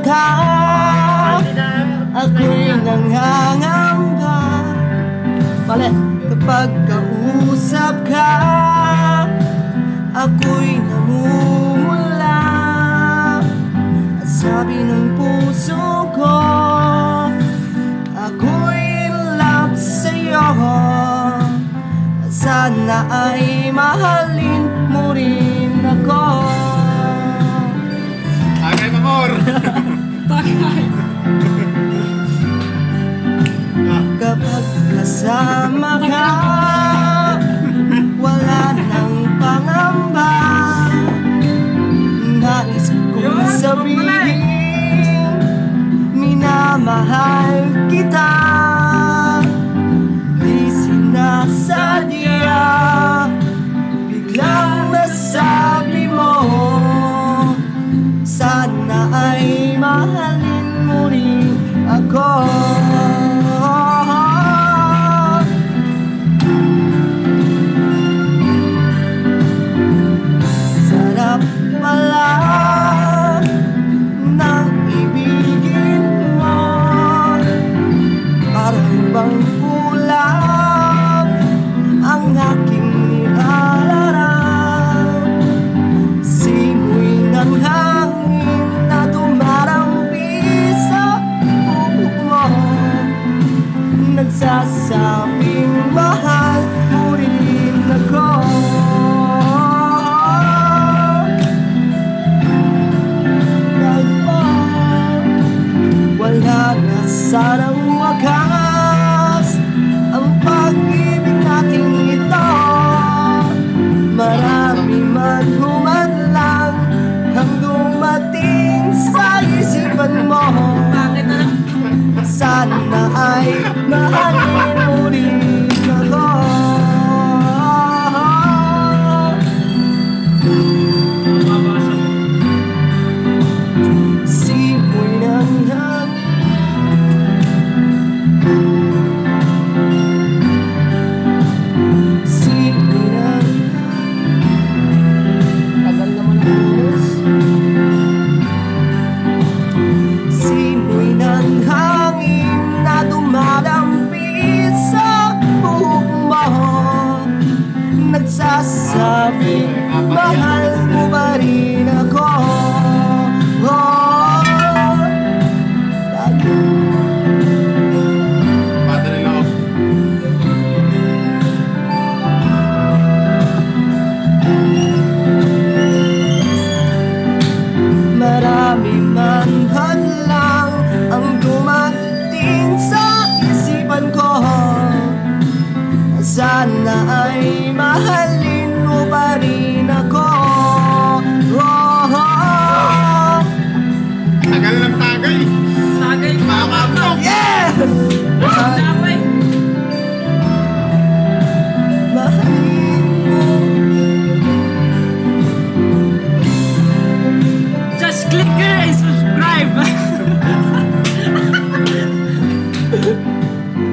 ka, ako'y nangangamba. Mali. Kapag kausap ka, ako'y namumula. At sabi ng puso ko, ako'y in love sa'yo. Sana ay mahalin mo rin ako. Tagay, amor! Tagay! Kapag kasama ka, wala nang pangamba. Nais kong sabihin, minamahal kita. Di sinasadya, biglang nasabi mo, sana ay mahalin mo rin ako. Sarap pala ng ibigin mo, parang bang kulang ang aking nilalarang. Simoy ng hangin na dumarampi sa bubog mo, nagsasabing mahal mo rin ako. Wala na sanang wakas ang pag-ibig nating ito. Marami man humadlang ang dumating sa isipan mo. Sana ay mahalin mo rin ako. Simoy ng hangin na dumadampi sa buhok mo, nagsasabing mahal